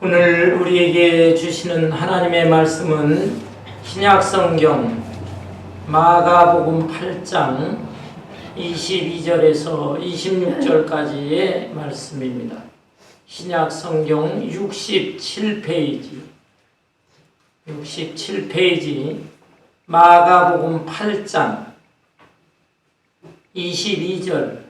오늘 우리에게 주시는 하나님의 말씀은 신약성경 마가복음 8장 22절에서 26절까지의 말씀입니다. 신약성경 67페이지 마가복음 8장 22절에서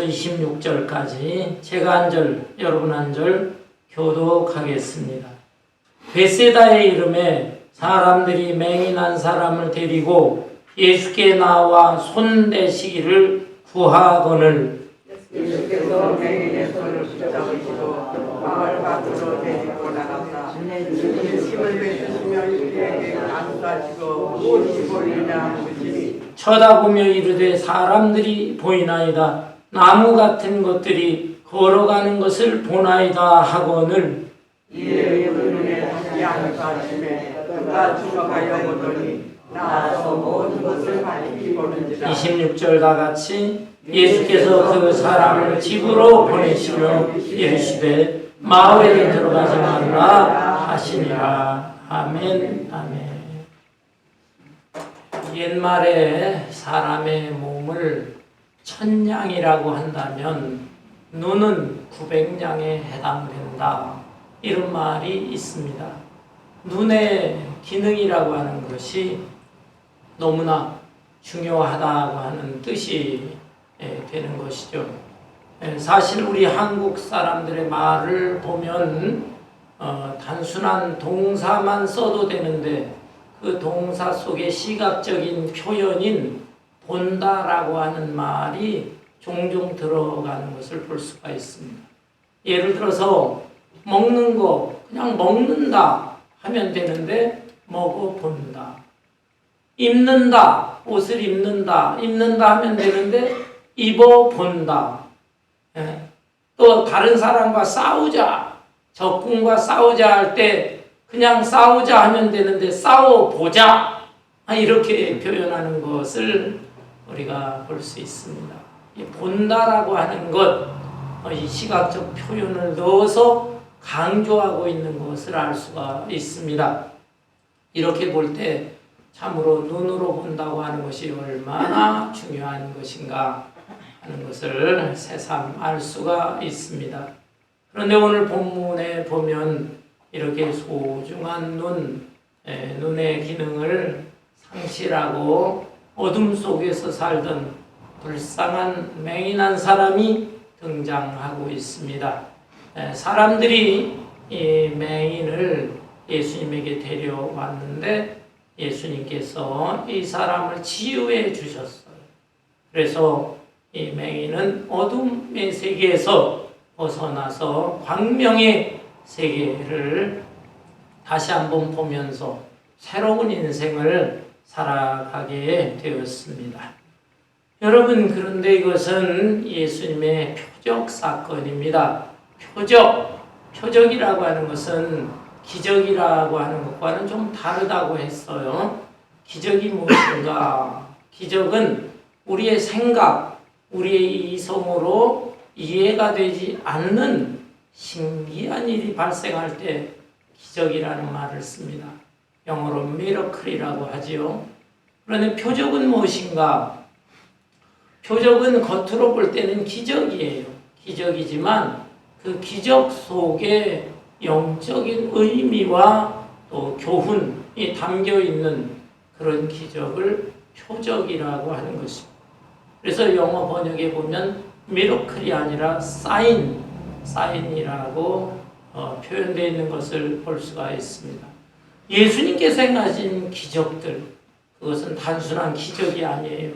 26절까지 제가 한 절, 여러분 한 절 교독하겠습니다. 베세다의 이름에 사람들이 맹인한 사람을 데리고 예수께 나와 손대시기를 구하거늘 예수께서 맹인의 손을 붙잡으시고 마을 밖으로 데리고 나갔다. 힘을 빼주시며 이들에게 안수하시고 무엇이 보이느냐 묻으시니 쳐다보며 이르되 사람들이 보이나이다. 나무 같은 것들이 걸어가는 것을 보나이다 하거늘 이에 그 눈에 다시 안수하시매 그가 죽어가려 보더니 나와서 모든 것을 밝히 보는지라. 26절 다 같이 예수께서 그 사람을 집으로 보내시며 이르시되 마을에 들어가지 말라 하시니라. 아멘. 아멘. 옛말에 사람의 몸을 1000냥이라고 한다면 눈은 900냥에 해당된다. 이런 말이 있습니다. 눈의 기능이라고 하는 것이 너무나 중요하다고 하는 뜻이 되는 것이죠. 사실 우리 한국 사람들의 말을 보면 단순한 동사만 써도 되는데 그 동사 속에 시각적인 표현인 본다라고 하는 말이 종종 들어가는 것을 볼 수가 있습니다. 예를 들어서 먹는 거 그냥 먹는다 하면 되는데 먹어본다. 입는다, 옷을 입는다 하면 되는데 입어본다. 또 다른 사람과 싸우자, 적군과 싸우자 할 때 그냥 싸우자 하면 되는데 싸워보자 이렇게 표현하는 것을 우리가 볼 수 있습니다. 본다라고 하는 것, 이 시각적 표현을 넣어서 강조하고 있는 것을 알 수가 있습니다. 이렇게 볼 때 참으로 눈으로 본다고 하는 것이 얼마나 중요한 것인가 하는 것을 새삼 알 수가 있습니다. 그런데 오늘 본문에 보면 이렇게 소중한 눈의 기능을 상실하고 어둠 속에서 살던 불쌍한 맹인한 사람이 등장하고 있습니다. 사람들이 이 맹인을 예수님에게 데려왔는데 예수님께서 이 사람을 치유해 주셨어요. 그래서 이 맹인은 어둠의 세계에서 벗어나서 광명의 세계를 다시 한번 보면서 새로운 인생을 살아가게 되었습니다. 여러분, 그런데 이것은 예수님의 표적 사건입니다. 표적이라고 하는 것은 기적이라고 하는 것과는 좀 다르다고 했어요. 기적이 무엇인가? 기적은 우리의 생각, 우리의 이성으로 이해가 되지 않는 신기한 일이 발생할 때 기적이라는 말을 씁니다. 영어로 miracle이라고 하지요. 그런데 표적은 무엇인가? 표적은 겉으로 볼 때는 기적이에요. 기적이지만 그 기적 속에 영적인 의미와 또 교훈이 담겨 있는 그런 기적을 표적이라고 하는 것입니다. 그래서 영어 번역에 보면 miracle이 아니라 사인이라고 표현되어 있는 것을 볼 수가 있습니다. 예수님께서 행하신 기적들, 그것은 단순한 기적이 아니에요.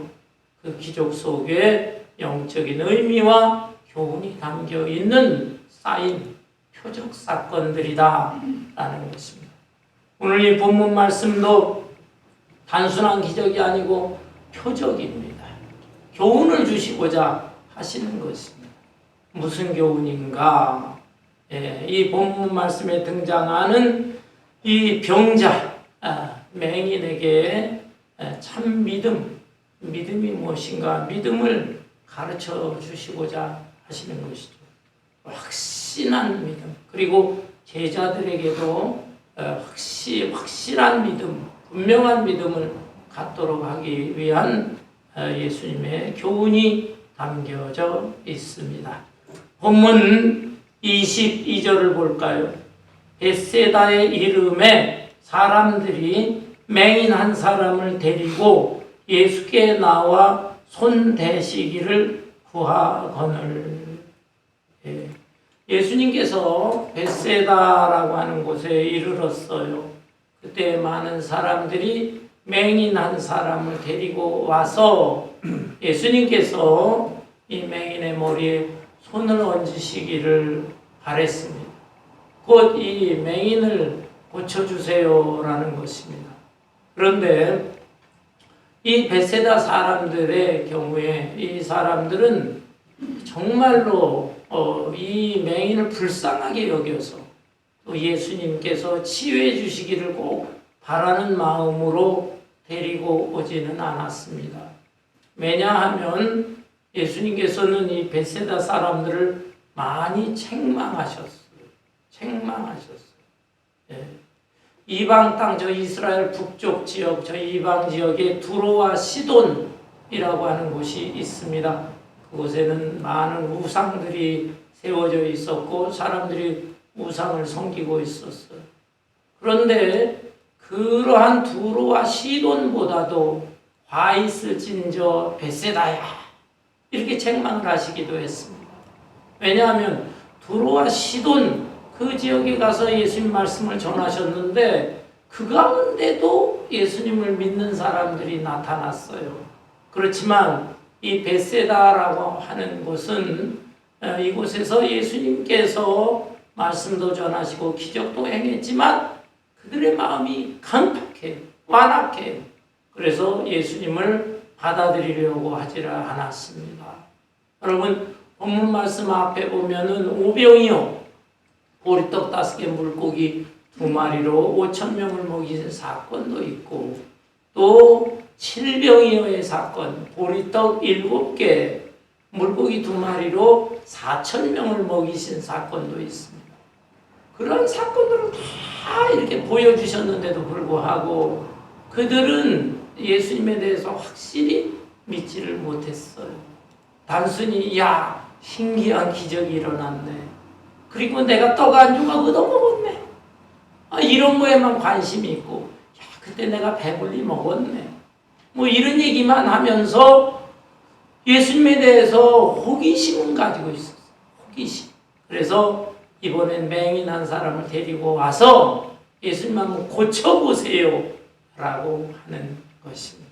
그 기적 속에 영적인 의미와 교훈이 담겨 있는 표적 사건들이다 라는 것입니다. 오늘 이 본문 말씀도 단순한 기적이 아니고 표적입니다. 교훈을 주시고자 하시는 것입니다. 무슨 교훈인가? 이 본문 말씀에 등장하는 이 병자, 맹인에게 참 믿음이 무엇인가? 믿음을 가르쳐 주시고자 하시는 것이죠. 확신한 믿음, 그리고 제자들에게도 확실한 믿음, 분명한 믿음을 갖도록 하기 위한 예수님의 교훈이 담겨져 있습니다. 본문 22절을 볼까요? 벳세다의 이름에 사람들이 맹인 한 사람을 데리고 예수께 나와 손 대시기를 구하거늘. 예수님께서 벳세다라고 하는 곳에 이르렀어요. 그때 많은 사람들이 맹인 한 사람을 데리고 와서 예수님께서 이 맹인의 머리에 손을 얹으시기를 바랬습니다. 곧 이 맹인을 고쳐주세요라는 것입니다. 그런데 이 벳세다 사람들의 경우에 이 사람들은 정말로 이 맹인을 불쌍하게 여겨서 또 예수님께서 치유해 주시기를 꼭 바라는 마음으로 데리고 오지는 않았습니다. 왜냐하면 예수님께서는 이 벳세다 사람들을 많이 책망하셨어요. 예. 이방 땅, 저 이스라엘 북쪽 지역, 저 이방 지역에 두로와 시돈이라고 하는 곳이 있습니다. 그곳에는 많은 우상들이 세워져 있었고 사람들이 우상을 섬기고 있었어요. 그런데 그러한 두로와 시돈보다도 화 있을진저 벳세다야 이렇게 책망을 하시기도 했습니다. 왜냐하면 두로와 시돈 그 지역에 가서 예수님 말씀을 전하셨는데 그 가운데도 예수님을 믿는 사람들이 나타났어요. 그렇지만 이 벳세다라고 하는 곳은 이곳에서 예수님께서 말씀도 전하시고 기적도 행했지만 그들의 마음이 강팍해 완악해. 그래서 예수님을 받아들이려고 하지 않았습니다. 여러분 본문 말씀 앞에 보면은 오병이어 보리떡 5개 물고기 2마리로 5,000명을 먹이신 사건도 있고 또 7병이어의 사건 보리떡 7개 물고기 2마리로 4,000명을 먹이신 사건도 있습니다. 그런 사건들을 다 이렇게 보여주셨는데도 불구하고 그들은 예수님에 대해서 확실히 믿지를 못했어요. 단순히 야 신기한 기적이 일어났네. 그리고 내가 떡 한 조각 얻어먹었네. 이런 거에만 관심이 있고 야 그때 내가 배불리 먹었네. 뭐 이런 얘기만 하면서 예수님에 대해서 호기심은 가지고 있었어요. 호기심. 그래서 이번엔 맹인 한 사람을 데리고 와서 예수님 한번 고쳐보세요 라고 하는 것입니다.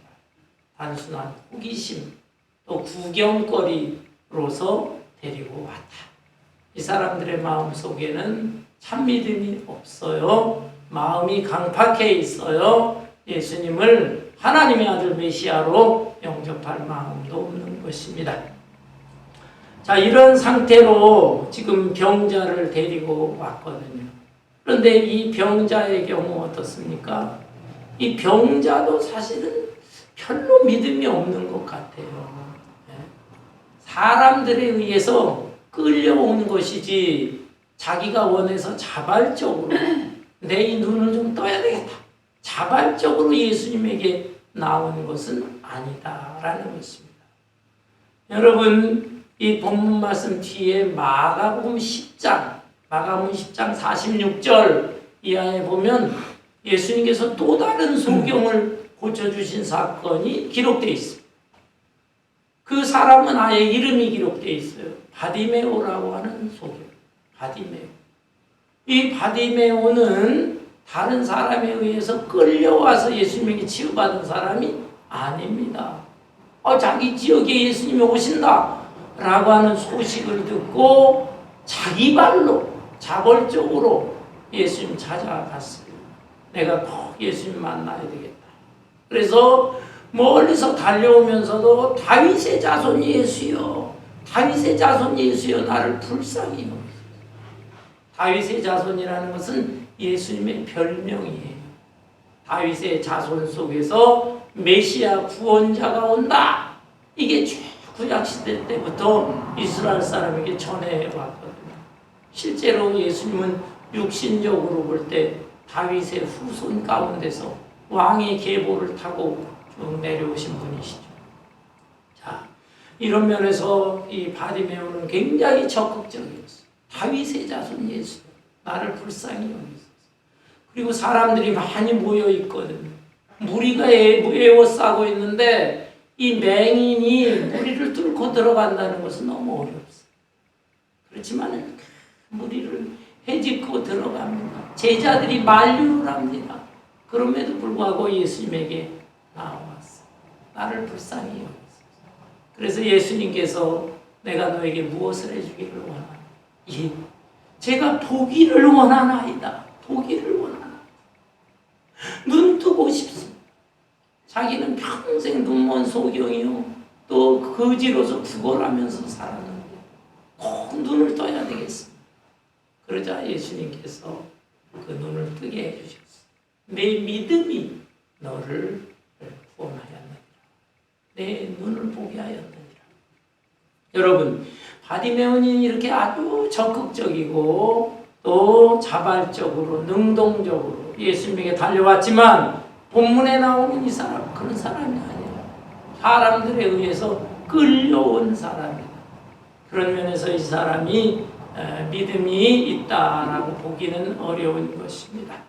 단순한 호기심 또 구경거리로서 데리고 왔다. 이 사람들의 마음 속에는 참 믿음이 없어요. 마음이 강팍해 있어요. 예수님을 하나님의 아들 메시아로 영접할 마음도 없는 것입니다. 자, 이런 상태로 지금 병자를 데리고 왔거든요. 그런데 이 병자의 경우 어떻습니까? 이 병자도 사실은 별로 믿음이 없는 것 같아요. 사람들에 의해서 끌려오는 것이지 자기가 원해서 자발적으로 내 이 눈을 좀 떠야 되겠다. 자발적으로 예수님에게 나오는 것은 아니다라는 것입니다. 여러분 이 본문 말씀 뒤에 마가복음 10장 46절 이하에 보면 예수님께서 또 다른 소경을 고쳐주신 사건이 기록되어 있습니다. 그 사람은 아예 이름이 기록되어 있어요. 바디메오라고 하는 소경. 바디메오. 이 바디메오는 다른 사람에 의해서 끌려와서 예수님에게 치유받은 사람이 아닙니다. 자기 지역에 예수님이 오신다 라고 하는 소식을 듣고 자기 발로 자발적으로 예수님 찾아갔어요. 내가 꼭 예수님 만나야 되겠다. 그래서 멀리서 달려오면서도 다윗의 자손 예수여, 다윗의 자손 예수여 나를 불쌍히 여기소서. 다윗의 자손이라는 것은 예수님의 별명이에요. 다윗의 자손 속에서 메시아 구원자가 온다. 이게 구약시대 때부터 이스라엘 사람에게 전해왔거든요. 실제로 예수님은 육신적으로 볼 때 다윗의 후손 가운데서 왕의 계보를 타고 쭉 내려오신 분이시죠. 자, 이런 면에서 이 바디메오는 굉장히 적극적이었어요. 다윗의 자손 예수, 나를 불쌍히 여기소서. 그리고 사람들이 많이 모여 있거든요. 무리가 에워싸고 있는데 이 맹인이 무리를 뚫고 들어간다는 것은 너무 어렵어요. 그렇지만 무리를 헤집고 들어갑니다. 제자들이 만류를 합니다. 그럼에도 불구하고 예수님에게 나왔어요. 나를 불쌍히 여기소서. 그래서 예수님께서 내가 너에게 무엇을 해주기를 원하나? 예, 제가 보기를 원하나이다. 보기를 원하나. 눈 뜨고 싶습니다. 자기는 평생 눈먼 소경이요 또 거지로서 구걸하면서 살았는데 꼭 눈을 떠야 되겠습니다. 그러자 예수님께서 그 눈을 뜨게 해주셨어요. 내 믿음이 너를 구원하였느니라. 내 눈을 보게 하였느니라. 여러분, 바디메오는 이렇게 아주 적극적이고 또 자발적으로 능동적으로 예수님에게 달려왔지만 본문에 나오는 이 사람 그런 사람이 아니라 사람들에 의해서 끌려온 사람이다. 그런 면에서 이 사람이 믿음이 있다라고 보기는 어려운 것입니다.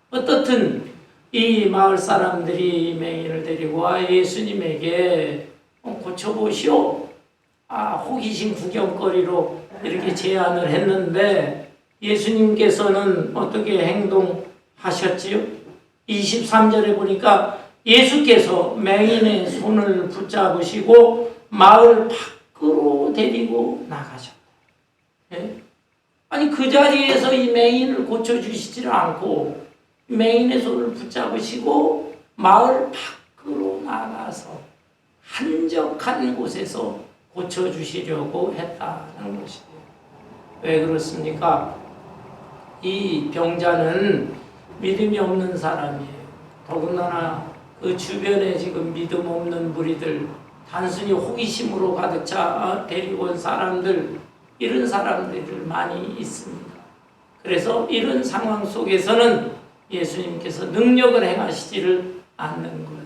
어떻든 이 마을 사람들이 맹인을 데리고 와 예수님에게 고쳐보시오. 호기심 구경거리로 이렇게 제안을 했는데 예수님께서는 어떻게 행동하셨지요? 23절에 보니까 예수께서 맹인의 손을 붙잡으시고 마을 밖으로 데리고 나가셨다. 예? 아니 그 자리에서 이 맹인을 고쳐주시지를 않고 맹인의 손을 붙잡으시고 마을 밖으로 나가서 한적한 곳에서 고쳐주시려고 했다는 것이에요. 왜 그렇습니까? 이 병자는 믿음이 없는 사람이에요. 더군다나 그 주변에 지금 믿음 없는 무리들, 단순히 호기심으로 가득 차 데리고 온 사람들, 이런 사람들이 많이 있습니다. 그래서 이런 상황 속에서는 예수님께서 능력을 행하시지를 않는 거예요.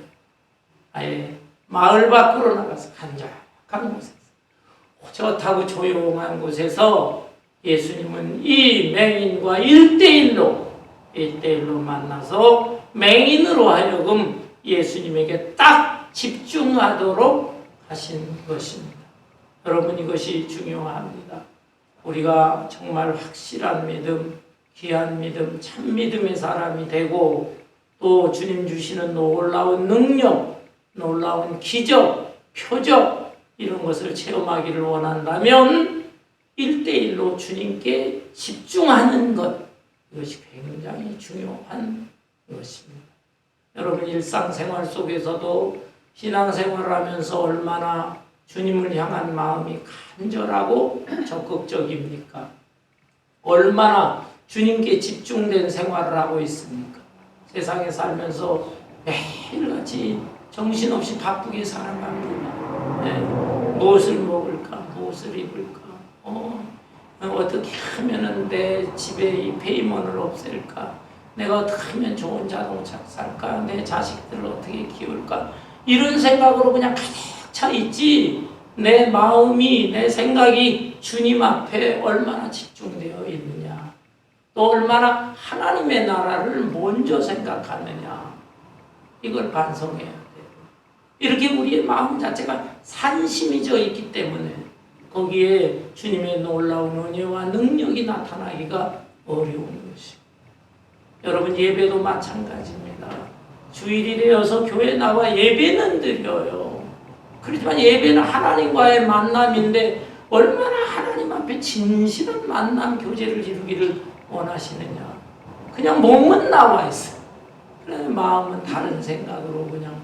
아예 마을 밖으로 나가서 한적한 곳에서, 호젓하고 조용한 곳에서 예수님은 이 맹인과 1대1로 만나서 맹인으로 하여금 예수님에게 딱 집중하도록 하신 것입니다. 여러분, 이것이 중요합니다. 우리가 정말 확실한 믿음, 귀한 믿음, 참 믿음의 사람이 되고 또 주님 주시는 놀라운 능력, 놀라운 기적, 표적 이런 것을 체험하기를 원한다면 1대1로 주님께 집중하는 것, 이것이 굉장히 중요한 것입니다. 여러분, 일상생활 속에서도 신앙생활을 하면서 얼마나 주님을 향한 마음이 간절하고 적극적입니까? 얼마나 주님께 집중된 생활을 하고 있습니까? 세상에 살면서 매일같이 정신없이 바쁘게 살아갑니다. 네. 무엇을 먹을까? 무엇을 입을까? 어떻게 하면 내 집에 이 페이먼을 없앨까? 내가 어떻게 하면 좋은 자동차 살까? 내 자식들을 어떻게 키울까? 이런 생각으로 그냥 가득 차 있지, 내 마음이, 내 생각이 주님 앞에 얼마나 집중되어 있느냐, 또 얼마나 하나님의 나라를 먼저 생각하느냐, 이걸 반성해야 돼요. 이렇게 우리의 마음 자체가 산심이 져 있기 때문에 거기에 주님의 놀라운 은혜와 능력이 나타나기가 어려운 것입니다. 여러분, 예배도 마찬가지입니다. 주일이 되어서 교회 나와 예배는 드려요. 그렇지만 예배는 하나님과의 만남인데 얼마나 하나님 앞에 진실한 만남 교제를 이루기를 원하시느냐. 그냥 몸은 나와 있어요. 그런데 마음은 다른 생각으로, 그냥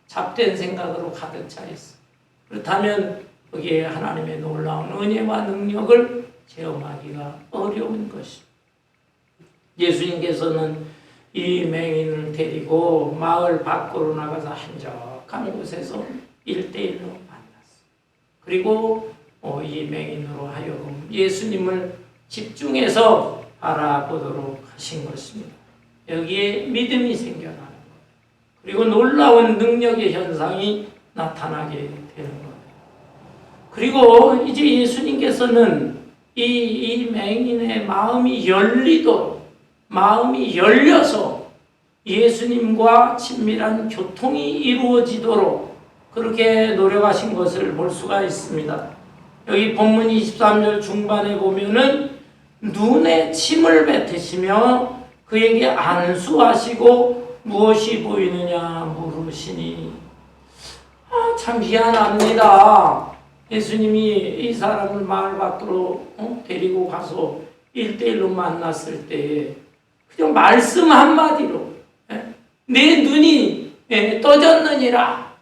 잡된 생각으로 가득 차 있어요. 그렇다면 거기에 하나님의 놀라운 은혜와 능력을 체험하기가 어려운 것입니다. 예수님께서는 이 맹인을 데리고 마을 밖으로 나가서 한적한 곳에서 1대1로 만났어요. 그리고 이 맹인으로 하여금 예수님을 집중해서 바라보도록 하신 것입니다. 여기에 믿음이 생겨나는 것, 그리고 놀라운 능력의 현상이 나타나게 되는 것. 그리고 이제 예수님께서는 이 맹인의 마음이 열려서 예수님과 친밀한 교통이 이루어지도록 그렇게 노력하신 것을 볼 수가 있습니다. 여기 본문 23절 중반에 보면은 눈에 침을 뱉으시며 그에게 안수하시고 무엇이 보이느냐 물으시니, 참 미안합니다. 예수님이 이 사람을 마을 밖으로 데리고 가서 1대1로 만났을 때 그냥 말씀 한마디로 내 눈이 떠졌느니라,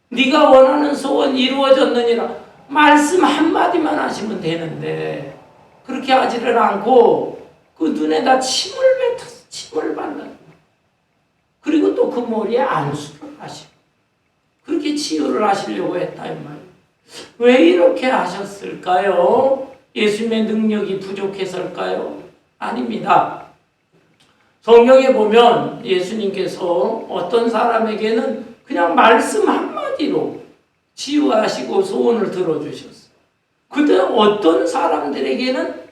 네가 원하는 소원 이루어졌느니라, 말씀 한마디만 하시면 되는데 그렇게 하지를 않고 그 눈에다 침을 뱉어서 침을 발라, 그리고 또 그 머리에 안수를 하시고 그렇게 치유를 하시려고 했다 이 말이에요. 왜 이렇게 하셨을까요? 예수님의 능력이 부족해서일까요? 아닙니다. 성경에 보면 예수님께서 어떤 사람에게는 그냥 말씀 한마디로 치유하시고 소원을 들어주셨어요. 그때 어떤 사람들에게는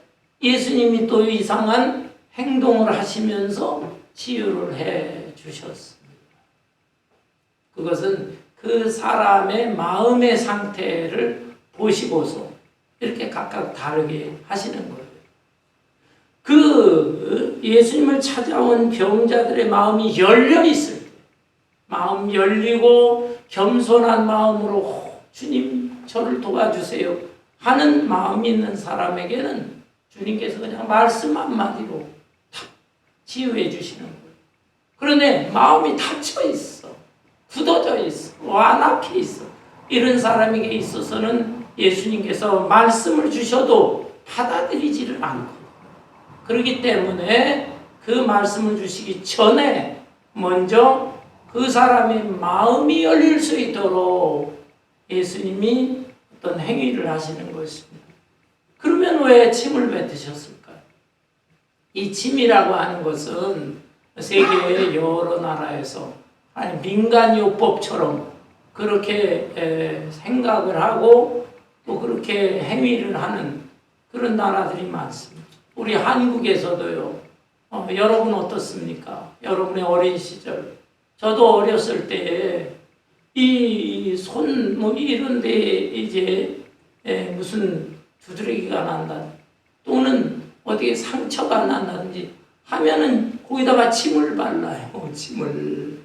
예수님이 또 이상한 행동을 하시면서 치유를 해 주셨습니다. 그것은 그 사람의 마음의 상태를 보시고서 이렇게 각각 다르게 하시는 거예요. 그 예수님을 찾아온 병자들의 마음이 열려 있을 때, 마음 열리고 겸손한 마음으로 주님 저를 도와주세요 하는 마음이 있는 사람에게는 주님께서 그냥 말씀 한마디로 탁 치유해 주시는 거예요. 그런데 마음이 닫혀 있어, 굳어져 있어, 완악해 있어, 이런 사람에게 있어서는 예수님께서 말씀을 주셔도 받아들이지를 않고, 그렇기 때문에 그 말씀을 주시기 전에 먼저 그 사람의 마음이 열릴 수 있도록 예수님이 어떤 행위를 하시는 것입니다. 그러면 왜 침을 뱉으셨을까요? 이 침이라고 하는 것은 세계의 여러 나라에서 민간요법처럼 그렇게 생각을 하고 또 그렇게 행위를 하는 그런 나라들이 많습니다. 우리 한국에서도요. 여러분 어떻습니까? 여러분의 어린 시절, 저도 어렸을 때 이 손 뭐 이런 데 이제 무슨 두드러기가 난다, 또는 어디에 상처가 난다든지 하면은 거기다가 침을 발라요. 침을.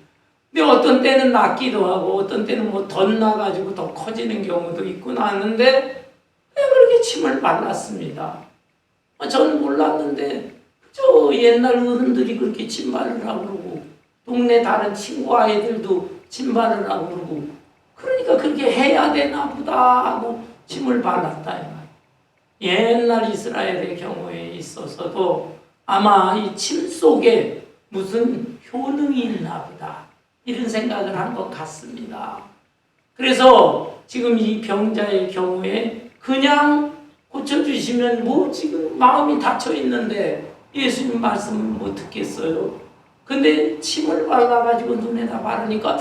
근데 어떤 때는 낫기도 하고 어떤 때는 뭐 덧나가지고 더 커지는 경우도 있고 나는데 그렇게 침을 발랐습니다. 저는 몰랐는데 저 옛날 어른들이 그렇게 침 바르라고 그러고 동네 다른 친구 아이들도 침 바르라고 그러고, 그러니까 그렇게 해야 되나 보다 하고 침을 발랐다 이 말. 옛날 이스라엘의 경우에 있어서도 아마 이 침 속에 무슨 효능이 있나 보다 이런 생각을 한 것 같습니다. 그래서 지금 이 병자의 경우에 그냥 고쳐주시면 뭐 지금 마음이 닫혀 있는데 예수님 말씀 못 듣겠어요. 근데 침을 발라가지고 눈에다 바르니까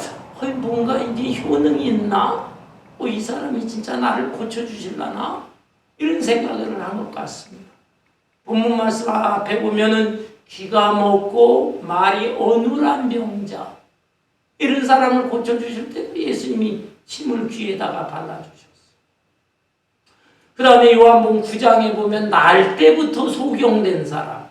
뭔가 이제 효능이 있나? 이 사람이 진짜 나를 고쳐주실라나? 이런 생각을 한 것 같습니다. 본문 말씀 앞에 보면은 귀가 먹고 말이 어눌한 병자, 이런 사람을 고쳐주실 때 예수님이 침을 귀에다가 발라주셨어요. 그 다음에 요한복음 9장에 보면 날 때부터 소경된 사람,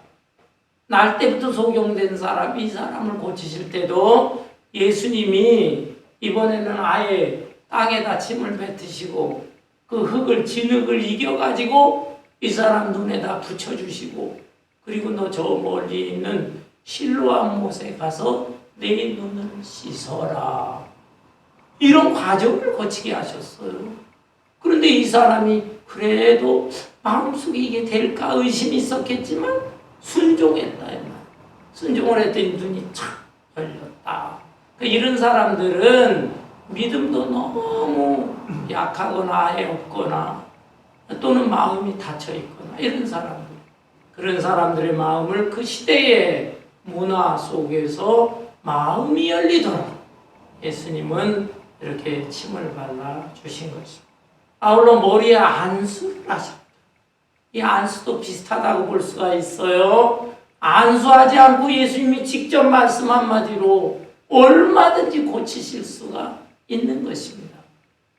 이 사람을 고치실 때도 예수님이 이번에는 아예 땅에다 침을 뱉으시고 그 흙을 진흙을 이겨가지고 이 사람 눈에다 붙여주시고, 그리고 너 저 멀리 있는 실로암 못에 가서 내 눈을 씻어라, 이런 과정을 거치게 하셨어요. 그런데 이 사람이 그래도 마음속에 이게 될까 의심이 있었겠지만 순종했다. 순종을 했더니 눈이 착 열렸다. 이런 사람들은 믿음도 너무 약하거나 아예 없거나 또는 마음이 닫혀 있거나 이런 사람들, 그런 사람들의 마음을 그 시대의 문화 속에서 마음이 열리도록 예수님은 이렇게 침을 발라 주신 것입니다. 아울러 머리에 안수를 하셨다. 이 안수도 비슷하다고 볼 수가 있어요. 안수하지 않고 예수님이 직접 말씀 한마디로 얼마든지 고치실 수가 있는 것입니다.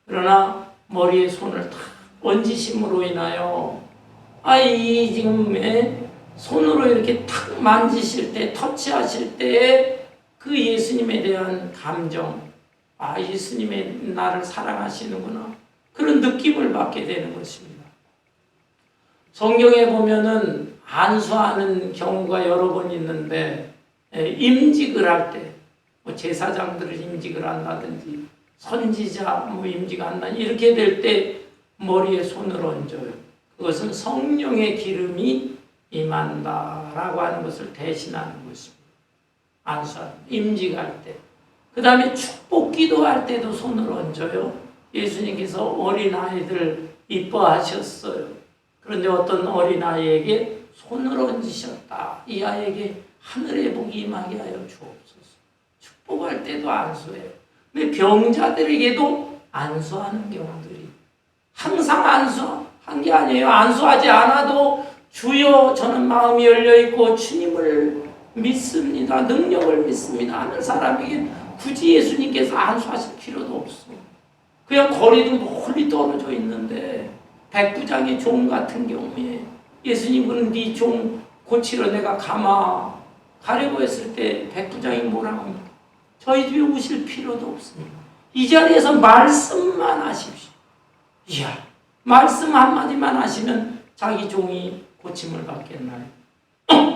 그러나 머리에 손을 탁 얹으심으로 인하여 이 지금 손으로 이렇게 탁 만지실 때, 터치하실 때에 그 예수님에 대한 감정, 예수님의 나를 사랑하시는구나, 그런 느낌을 받게 되는 것입니다. 성경에 보면은 안수하는 경우가 여러 번 있는데, 임직을 할 때, 제사장들을 임직을 한다든지 선지자 임직을 한다든지 이렇게 될 때 머리에 손을 얹어요. 그것은 성령의 기름이 임한다라고 하는 것을 대신하는 것입니다. 안수할 때, 임직할 때. 그 다음에 축복 기도할 때도 손을 얹어요. 예수님께서 어린아이들 이뻐하셨어요. 그런데 어떤 어린아이에게 손을 얹으셨다. 이 아이에게 하늘의 복이 임하게 하여 주옵소서. 축복할 때도 안수해요. 근데 병자들에게도 안수하는 경우들이 항상 안수한 게 아니에요. 안수하지 않아도 주여 저는 마음이 열려있고 주님을 믿습니다. 능력을 믿습니다 하는 사람에게 굳이 예수님께서 안수하실 필요도 없어. 그냥 거리도 멀리 떨어져 있는데 백부장의 종 같은 경우에 예수님은 네 종 고치러 내가 가려고 했을 때 백부장이 뭐라고 합니까? 저희 집에 오실 필요도 없습니다. 이 자리에서 말씀만 하십시오. 이야, 말씀 한마디만 하시면 자기 종이 고침을 받겠나요?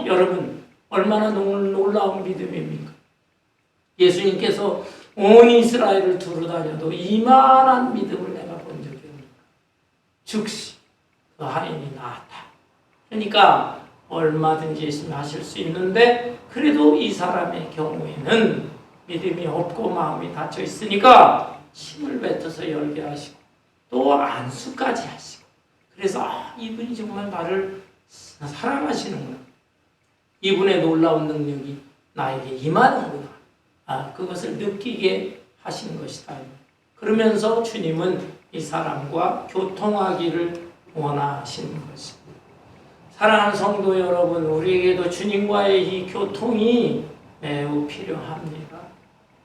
여러분, 얼마나 놀라운 믿음입니까? 예수님께서 온 이스라엘을 두루다녀도 이만한 믿음을 내가 본 적이 없다. 즉시 그 하인이 나았다. 그러니까 얼마든지 예수님 하실 수 있는데, 그래도 이 사람의 경우에는 믿음이 없고 마음이 닫혀 있으니까 힘을 뱉어서 열게 하시고 또 안수까지 하시고, 그래서 이분이 정말 나를 사랑하시는구나, 이분의 놀라운 능력이 나에게 임하는구나, 그것을 느끼게 하신 것이다. 그러면서 주님은 이 사람과 교통하기를 원하시는 것입니다. 사랑하는 성도 여러분, 우리에게도 주님과의 이 교통이 매우 필요합니다.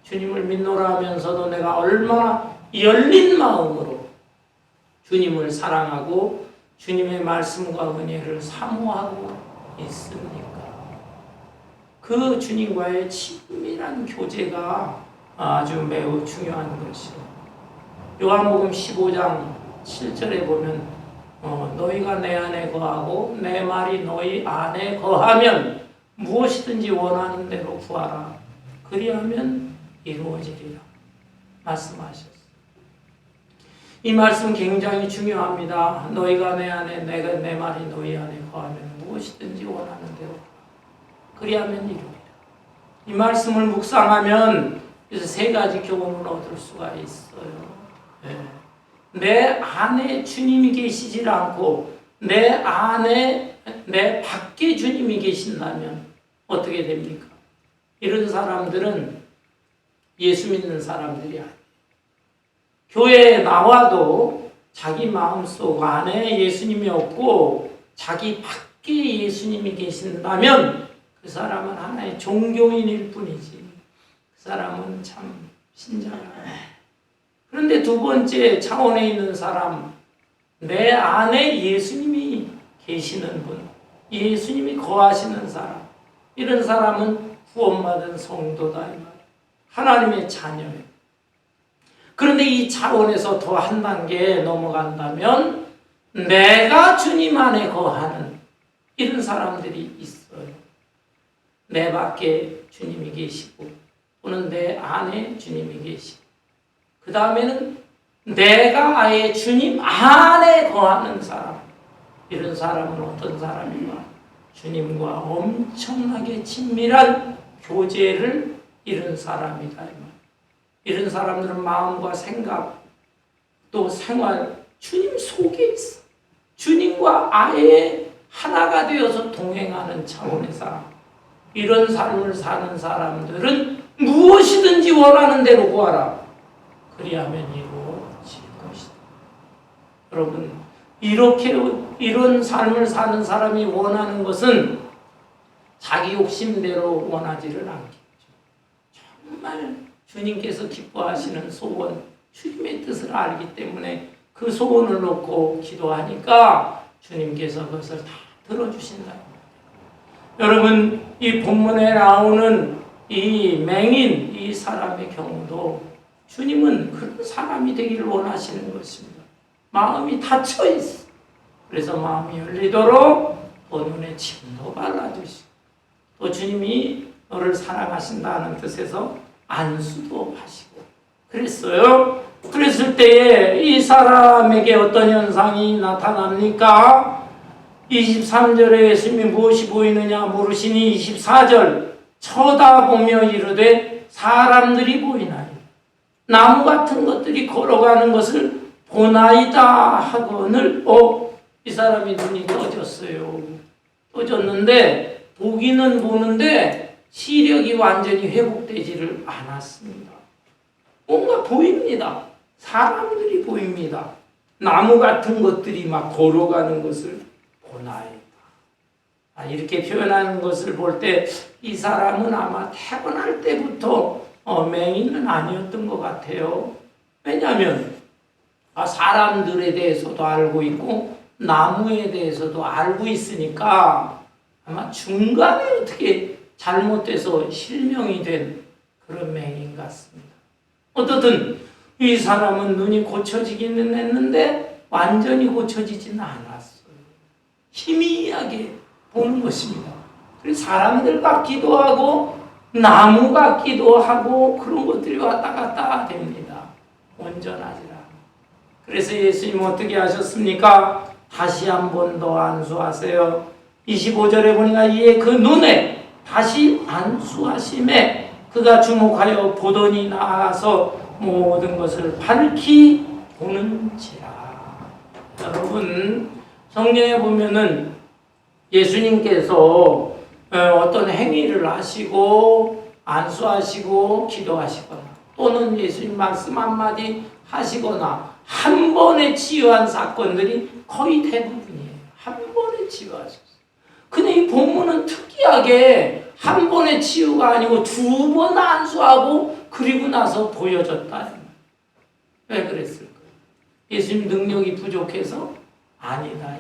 주님을 믿노라 하면서도 내가 얼마나 열린 마음으로 주님을 사랑하고 주님의 말씀과 은혜를 사모하고 있습니까? 그 주님과의 친밀한 교제가 아주 매우 중요한 것이에요. 요한복음 15장 7절에 보면 너희가 내 안에 거하고 내 말이 너희 안에 거하면 무엇이든지 원하는 대로 구하라. 그리하면 이루어지리라 말씀하셨어요. 이 말씀 굉장히 중요합니다. 너희가 내 안에, 내가 내 말이 너희 안에 거하면 무엇이든지 원하는 대로 그리하면 이루리라. 이 말씀을 묵상하면 그래서 세 가지 교훈을 얻을 수가 있어요. 내 안에 주님이 계시질 않고 내 안에, 내 밖에 주님이 계신다면 어떻게 됩니까? 이런 사람들은 예수 믿는 사람들이 아니에요. 교회에 나와도 자기 마음속 안에 예수님이 없고 자기 밖에 예수님이 계신다면 그 사람은 하나의 종교인일 뿐이지 그 사람은 참 신자가 아니에요. 그런데 두 번째 차원에 있는 사람, 내 안에 예수님이 계시는 분, 예수님이 거하시는 사람, 이런 사람은 구원받은 성도다 이 말이에요. 하나님의 자녀예요. 그런데 이 차원에서 더 한 단계 넘어간다면 내가 주님 안에 거하는 이런 사람들이 있어요. 내 밖에 주님이 계시고 또는 내 안에 주님이 계시고 그 다음에는 내가 아예 주님 안에 거하는 사람. 이런 사람은 어떤 사람인가? 주님과 엄청나게 친밀한 교제를 이룬 사람이다. 이런 사람들은 마음과 생각 또 생활 주님 속에 있어. 주님과 아예 하나가 되어서 동행하는 차원의 사람, 이런 삶을 사는 사람들은 무엇이든지 원하는 대로 구하라. 그리하면 이루어질 것이다. 여러분, 이런 삶을 사는 사람이 원하는 것은 자기 욕심대로 원하지를 않겠죠. 정말 주님께서 기뻐하시는 소원, 주님의 뜻을 알기 때문에 그 소원을 놓고 기도하니까 주님께서 그것을 다 들어주신다. 여러분, 이 본문에 나오는 이 맹인, 이 사람의 경우도 주님은 그런 사람이 되기를 원하시는 것입니다. 마음이 닫혀 있어. 그래서 마음이 열리도록 또 눈에 침도 발라주시고, 또 주님이 너를 사랑하신다는 뜻에서 안수도 하시고 그랬어요. 그랬을 때에 이 사람에게 어떤 현상이 나타납니까? 23절에 예수님이 무엇이 보이느냐 물으시니 24절 쳐다보며 이르되 사람들이 보이나니 나무 같은 것들이 걸어가는 것을 보나이다 하거늘 이 사람이 눈이 떠졌어요. 떠졌는데 보기는 보는데 시력이 완전히 회복되지를 않았습니다. 뭔가 보입니다. 사람들이 보입니다. 나무 같은 것들이 막 걸어가는 것을 보나이다. 이렇게 표현하는 것을 볼 때 이 사람은 아마 태어날 때부터 맹인은 아니었던 것 같아요. 왜냐하면 사람들에 대해서도 알고 있고 나무에 대해서도 알고 있으니까 아마 중간에 어떻게 잘못돼서 실명이 된 그런 맹인 같습니다. 어떻든 이 사람은 눈이 고쳐지기는 했는데 완전히 고쳐지지는 않았어요. 희미하게 보는 것입니다. 그래서 사람들 같기도 하고 나무 같기도 하고 그런 것들이 왔다 갔다 됩니다. 온전하지 않아. 그래서 예수님은 어떻게 하셨습니까? 다시 한 번 더 안수하세요. 25절에 보니까 이에 그 눈에 다시 안수하심에 그가 주목하여 보더니 나아서 모든 것을 밝히 보는지라. 여러분, 성경에 보면은 예수님께서 어떤 행위를 하시고 안수하시고 기도하시거나 또는 예수님 말씀 한마디 하시거나 한 번에 치유한 사건들이 거의 대부분이에요. 한 번에 치유하셨어요. 근데 이 본문은 특이하게 한 번의 치유가 아니고 두 번 안수하고 그리고 나서 보여줬다. 왜 그랬을까요? 예수님 능력이 부족해서? 아니다.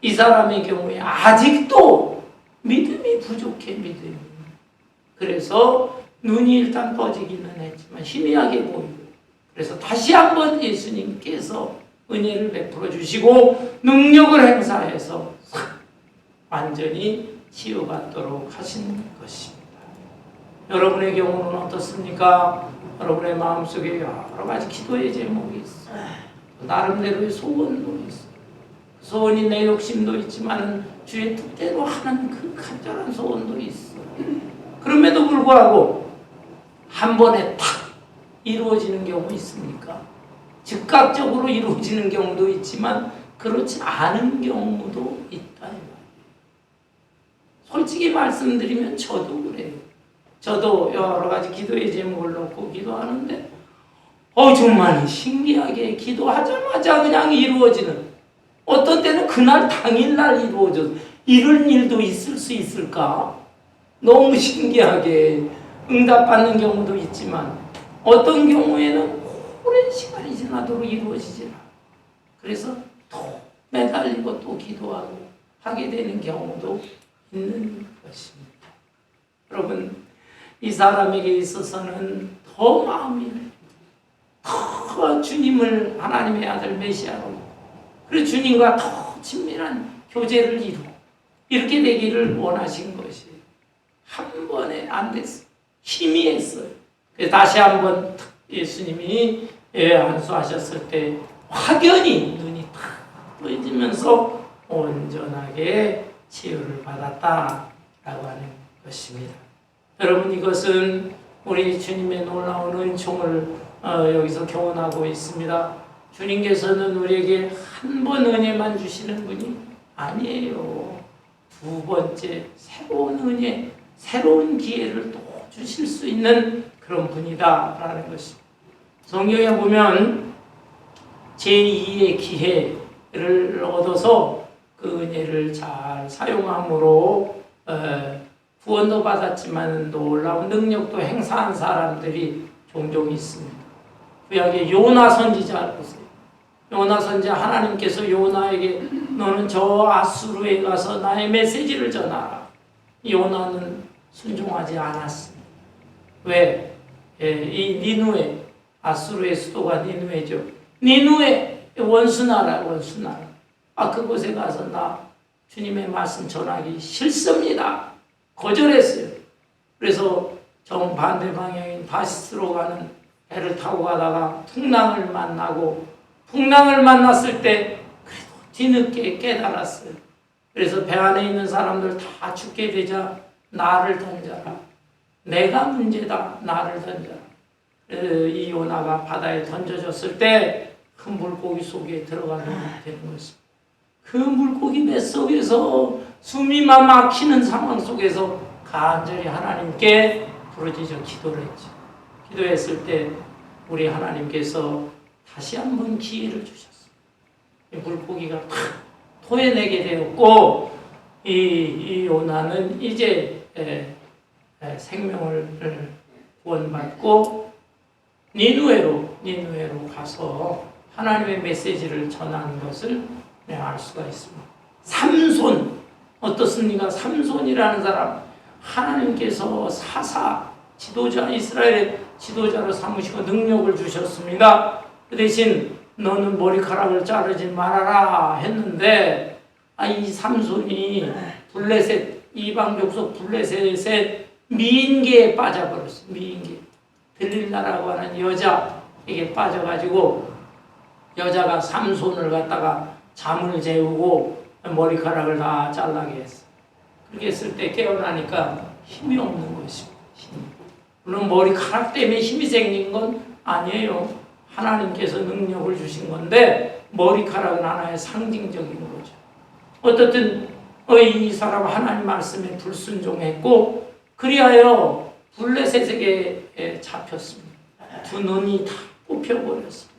이 사람의 경우에 아직도 믿음이 부족해, 믿음이. 그래서 눈이 일단 떠지기는 했지만 희미하게 보이고 그래서 다시 한번 예수님께서 은혜를 베풀어 주시고 능력을 행사해서 완전히 치유받도록 하신 것입니다. 여러분의 경우는 어떻습니까? 여러분의 마음속에 여러 가지 기도의 제목이 있어요. 나름대로의 소원도 있어요. 소원이 내 욕심도 있지만 주의 뜻대로 하는 그 간절한 소원도 있어요. 그럼에도 불구하고 한 번에 탁 이루어지는 경우 있습니까? 즉각적으로 이루어지는 경우도 있지만 그렇지 않은 경우도 있다. 솔직히 말씀드리면 저도 그래요. 저도 여러 가지 기도의 제목을 놓고 기도하는데 정말 신기하게 기도하자마자 그냥 이루어지는, 어떤 때는 그날 당일날 이루어져서 이런 일도 있을 수 있을까? 너무 신기하게 응답받는 경우도 있지만 어떤 경우에는 오랜 시간이 지나도록 이루어지지 않아. 그래서 또 매달리고 또 기도하고 하게 되는 경우도 있는 것입니다. 여러분, 이 사람에게 있어서는 더 마음이 더 주님을 하나님의 아들 메시아로 그리고 주님과 더 친밀한 교제를 이루고 이렇게 되기를 원하신 것이 한 번에 안 됐어요. 희미했어요. 그래서 다시 한번 예수님이 안수하셨을 때 확연히 눈이 탁 떠지면서 온전하게 치유를 받았다라고 하는 것입니다. 여러분, 이것은 우리 주님의 놀라운 은총을 여기서 교훈하고 있습니다. 주님께서는 우리에게 한 번 은혜만 주시는 분이 아니에요. 두 번째, 새로운 은혜, 새로운 기회를 또 주실 수 있는 그런 분이다라는 것입니다. 성경에 보면 제2의 기회를 얻어서 그 은혜를 잘 사용함으로 구원도 받았지만 놀라운 능력도 행사한 사람들이 종종 있습니다. 구약의 요나 선지자 보세요. 요나 선지자 하나님께서 요나에게 너는 저 아수르에 가서 나의 메시지를 전하라. 요나는 순종하지 않았습니다. 왜? 이 니누에, 아수르의 수도가 니누에죠. 니누에 원수나라. 그곳에 가서 나 주님의 말씀 전하기 싫습니다. 거절했어요. 그래서 정반대 방향인 다시스로 가는 배를 타고 가다가 풍랑을 만났을 때 그래도 뒤늦게 깨달았어요. 그래서 배 안에 있는 사람들 다 죽게 되자 나를 던져라. 내가 문제다. 나를 던져라. 이 요나가 바다에 던져졌을 때 그 물고기 속에 들어가게 되는 것입니다. 그 물고기 뱃속에서 숨이 막히는 상황 속에서 간절히 하나님께 부르짖어 기도를 했죠. 기도했을 때 우리 하나님께서 다시 한번 기회를 주셨어요. 이 물고기가 토해내게 되었고 이 요나는 이제 생명을 구원받고 니누에로 가서 하나님의 메시지를 전하는 것을 알 수가 있습니다. 삼손 어떻습니까? 삼손이라는 사람 하나님께서 사사 지도자 이스라엘의 지도자로 삼으시고 능력을 주셨습니다. 그 대신 너는 머리카락을 자르지 말아라 했는데 이 삼손이 블레셋 이방 족속 블레셋의 미인계에 빠져버렸어요. 미인계 들릴라라고 하는 여자에게 빠져가지고 여자가 삼손을 갖다가 잠을 재우고 머리카락을 다 잘라게 했어. 그렇게 했을 때 깨어나니까 힘이 없는 것입니다. 물론 머리카락 때문에 힘이 생긴 건 아니에요. 하나님께서 능력을 주신 건데 머리카락은 하나의 상징적인 거죠. 어떻든 이 사람 하나님 말씀에 불순종했고 그리하여 블레셋에게 잡혔습니다. 두 눈이 다 뽑혀버렸습니다.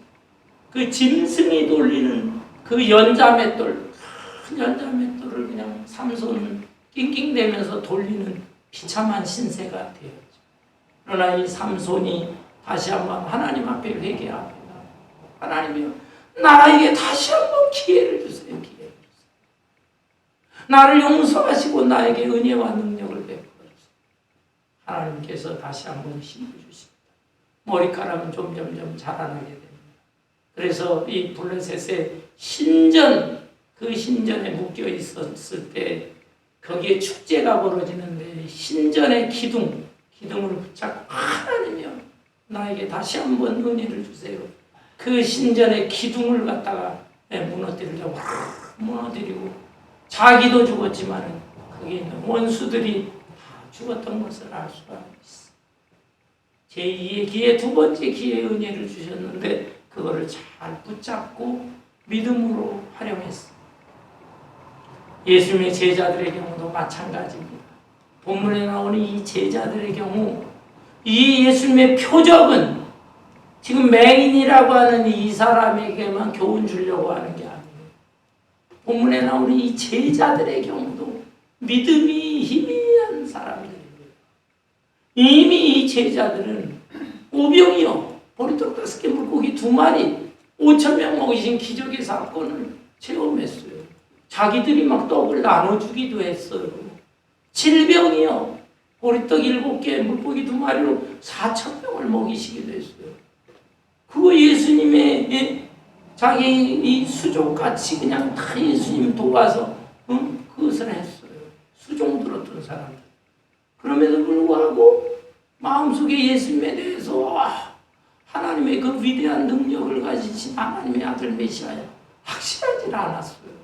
그 짐승이 돌리는 그 연자맷돌, 큰 연자맷돌을 그냥 삼손은 낑낑대면서 돌리는 비참한 신세가 되었죠. 그러나 이 삼손이 다시 한번 하나님 앞에 회개합니다. 하나님이여, 나에게 다시 한번 기회를 주세요. 기회를 주세요. 나를 용서하시고 나에게 은혜와 능력을 베풀어 주세요. 하나님께서 다시 한번 힘을 주십니다. 머리카락은 점점점 자라나게 됩니다. 그래서 이 블레셋의 신전, 그 신전에 묶여 있었을 때 거기에 축제가 벌어지는데 신전의 기둥을 붙잡고 하나님이여 나에게 다시 한번 은혜를 주세요. 그 신전의 기둥을 갖다가 무너뜨리려고 무너뜨리고 자기도 죽었지만 거기에 있는 원수들이 다 죽었던 것을 알 수가 있어. 제2의 기회, 두 번째 기회의 은혜를 주셨는데 그거를 잘 붙잡고 믿음으로 활용했어. 예수님의 제자들의 경우도 마찬가지입니다. 본문에 나오는 이 제자들의 경우 이 예수님의 표적은 지금 맹인이라고 하는 이 사람에게만 교훈 주려고 하는 게 아니에요. 본문에 나오는 이 제자들의 경우도 믿음이 희미한 사람들입니다. 이미 이 제자들은 오병이어 보리떡 5개 물고기 2마리 5,000명 먹이신 기적의 사건을 체험했어요. 자기들이 막 떡을 나눠주기도 했어요. 질병이요 보리떡 7개 물고기 2마리로 4,000명을 먹이시기도 했어요. 그거 예수님의 자기 이 수족같이 그냥 다 예수님 도와서 그것을 했어요. 수종 들었던 사람들. 그럼에도 불구하고 마음속에 예수님에 대해서 하나님의 그 위대한 능력을 가지신 하나님의 아들 메시아야 확실하지 않았어요.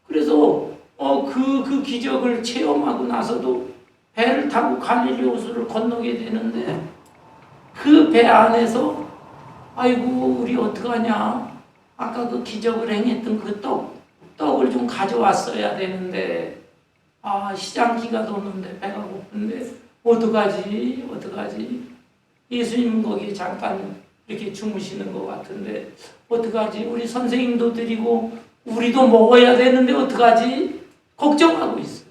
그래서 그 기적을 체험하고 나서도 배를 타고 갈릴리 호수를 건너게 되는데 그 배 안에서 아이고 우리 어떡하냐 아까 그 기적을 행했던 그 떡 떡을 좀 가져왔어야 되는데 시장 기가 뒀는데 배가 고픈데 어떡하지? 예수님 거기 잠깐 이렇게 주무시는 것 같은데 어떡하지? 우리 선생님도 드리고 우리도 먹어야 되는데 어떡하지? 걱정하고 있어요.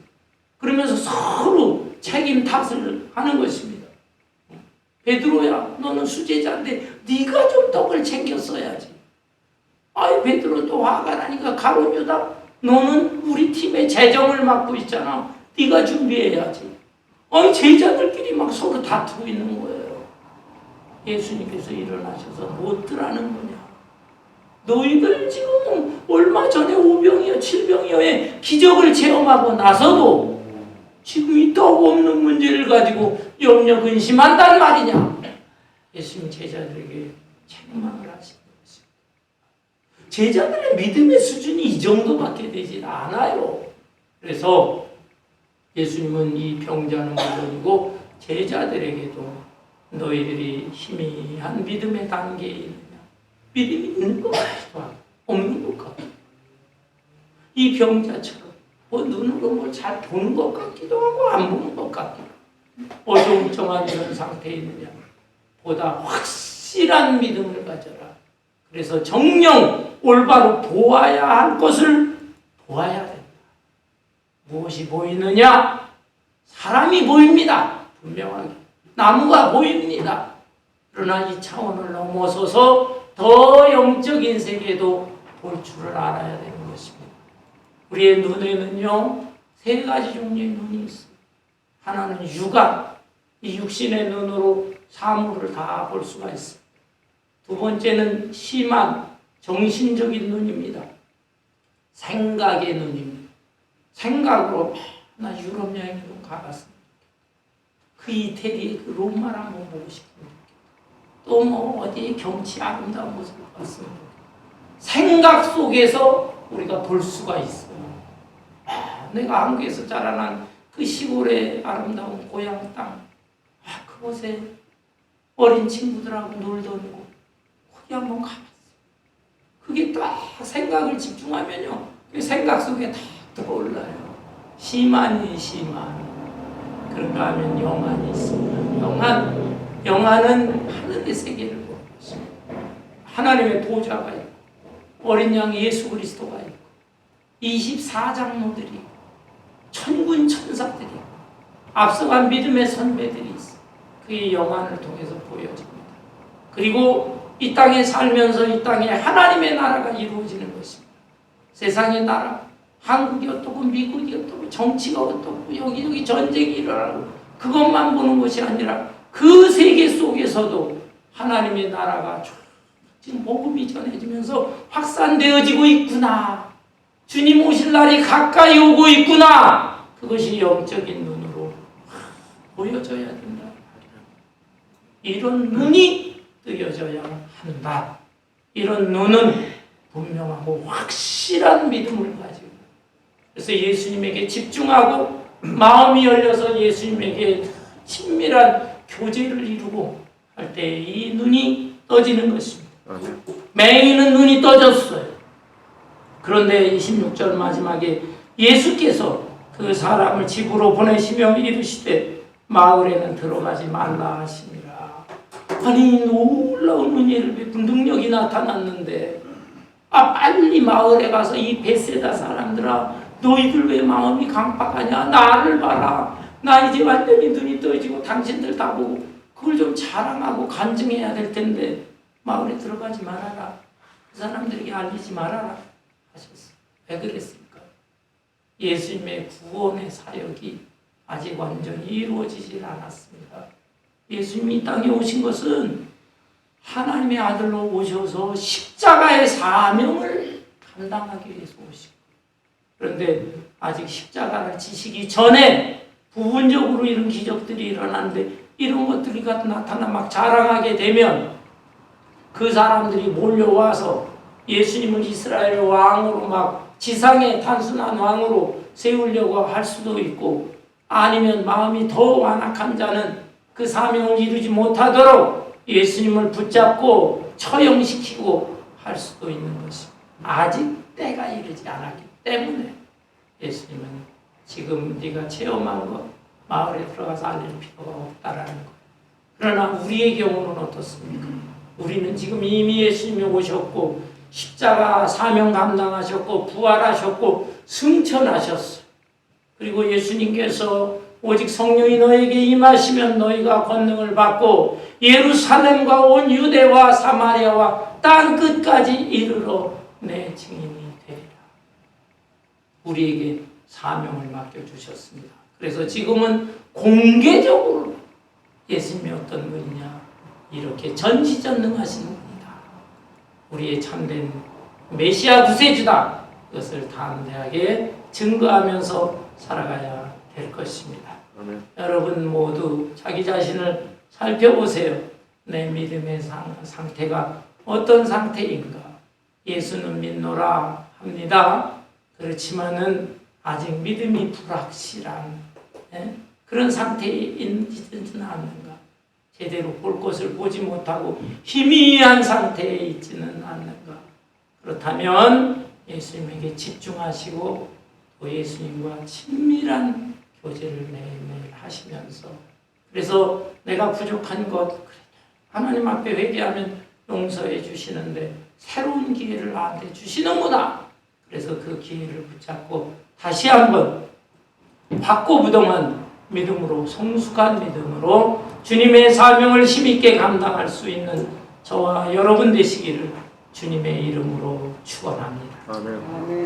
그러면서 서로 책임 탓을 하는 것입니다. 베드로야, 너는 수제자인데 네가 좀 떡을 챙겼어야지. 베드로 또 화가 나니까 가룟 유다, 너는 우리 팀의 재정을 맡고 있잖아. 네가 준비해야지. 제자들끼리 막 서로 다투고 있는 거예요. 예수님께서 일어나셔서 무엇들하는 거냐? 너희들 지금 얼마 전에 5병이요 7병이요의 기적을 체험하고 나서도 지금 이 떡 없는 문제를 가지고 염려 근심한단 말이냐? 예수님 제자들에게 책망을 하시는 것입니다. 제자들의 믿음의 수준이 이 정도밖에 되질 않아요. 그래서 예수님은 이 병자는 물론이고 제자들에게도 너희들이 희미한 믿음의 단계에 있느냐? 믿음이 있는 것 같기도 하고 없는 것 같기도 하고 이 병자처럼 눈으로 뭘 잘 보는 것 같기도 하고 안 보는 것 같기도 하고 어정쩡한 이런 상태에 있느냐? 보다 확실한 믿음을 가져라. 그래서 정녕 올바로 보아야 할 것을 보아야 된다. 무엇이 보이느냐? 사람이 보입니다. 분명하게. 나무가 보입니다. 그러나 이 차원을 넘어서서 더 영적인 세계도 볼 줄을 알아야 되는 것입니다. 우리의 눈에는요, 3가지 종류의 눈이 있어요. 하나는 육안, 이 육신의 눈으로 사물을 다 볼 수가 있어요. 두 번째는 심한 정신적인 눈입니다. 생각의 눈입니다. 생각으로 나 유럽 여행 좀 가봤습니다. 그 이태리 그 로마를 한번 보고 싶습니다. 또 어디 경치 아름다운 곳을 봤습니다. 생각 속에서 우리가 볼 수가 있어요. 내가 한국에서 자라난 그 시골의 아름다운 고향 땅, 그곳에 어린 친구들하고 놀던 곳, 거기 한번 가봤어요. 그게 딱 생각을 집중하면요, 그 생각 속에 다 떠올라요. 시만이 시만. 그런가 하면 영안이 있습니다. 영안은 하늘의 세계를 보는 것입니다. 하나님의 보좌가 있고 어린 양 예수 그리스도가 있고 24장로들이 천군 천사들이 앞서간 믿음의 선배들이 있어. 그의 영안을 통해서 보여집니다. 그리고 이 땅에 살면서 이 땅에 하나님의 나라가 이루어지는 것입니다. 세상의 나라, 한국이 어떻고 미국이 어떻고 정치가 어떻고 여기저기 전쟁이 일어나고 그것만 보는 것이 아니라 그 세계 속에서도 하나님의 나라가 지금 복음이 전해지면서 확산되어지고 있구나. 주님 오실 날이 가까이 오고 있구나. 그것이 영적인 눈으로 보여져야 된다. 이런 눈이 뜨여져야 한다. 이런 눈은 분명하고 확실한 믿음을 가지고 그래서 예수님에게 집중하고 마음이 열려서 예수님에게 친밀한 교제를 이루고 할 때 이 눈이 떠지는 것입니다. 맹인은 눈이 떠졌어요. 그런데 26절 마지막에 예수께서 그 사람을 집으로 보내시며 이르시되 마을에는 들어가지 말라 하시니라. 아니 놀라운 은혜를 베푼 능력이 나타났는데 빨리 마을에 가서 이 베세다 사람들아 너희들 왜 마음이 강팍하냐? 나를 봐라. 나 이제 완전히 눈이 떠지고 당신들 다 보고 그걸 좀 자랑하고 간증해야 될 텐데 마을에 들어가지 말아라. 그 사람들에게 알리지 말아라 하셨어요. 왜 그랬습니까? 예수님의 구원의 사역이 아직 완전히 이루어지질 않았습니다. 예수님이 이 땅에 오신 것은 하나님의 아들로 오셔서 십자가의 사명을 감당하기 위해서 오시고 그런데 아직 십자가를 지시기 전에 부분적으로 이런 기적들이 일어나는데 이런 것들이 나타나 막 자랑하게 되면 그 사람들이 몰려와서 예수님을 이스라엘 왕으로 막 지상의 단순한 왕으로 세우려고 할 수도 있고 아니면 마음이 더 완악한 자는 그 사명을 이루지 못하도록 예수님을 붙잡고 처형시키고 할 수도 있는 것입니다. 아직 때가 이르지 않았기 때문에 때문에 예수님은 지금 네가 체험한 것 마을에 들어가서 알릴 필요가 없다라는 것. 그러나 우리의 경우는 어떻습니까? 우리는 지금 이미 예수님이 오셨고 십자가 사명 감당하셨고 부활하셨고 승천하셨어요. 그리고 예수님께서 오직 성령이 너에게 임하시면 너희가 권능을 받고 예루살렘과 온 유대와 사마리아와 땅 끝까지 이르러 내 증인이 되리라. 우리에게 사명을 맡겨주셨습니다. 그래서 지금은 공개적으로 예수님이 어떤 분이냐 이렇게 전지전능하신 분이다. 우리의 참된 메시아 구세주다. 그것을 담대하게 증거하면서 살아가야 될 것입니다. 아멘. 여러분 모두 자기 자신을 살펴보세요. 내 믿음의 상태가 어떤 상태인가? 예수는 믿노라 합니다. 그렇지만은 아직 믿음이 불확실한 그런 상태에 있지는 않는가? 제대로 볼 것을 보지 못하고 희미한 상태에 있지는 않는가? 그렇다면 예수님에게 집중하시고 또 예수님과 친밀한 교제를 매일매일 하시면서 그래서 내가 부족한 것 하나님 앞에 회개하면 용서해 주시는데 새로운 기회를 나한테 주시는구나. 그래서 그 기회를 붙잡고 다시 한번 박고부동한 믿음으로 성숙한 믿음으로 주님의 사명을 힘있게 감당할 수 있는 저와 여러분 되시기를 주님의 이름으로 축원합니다. 아멘. 아멘.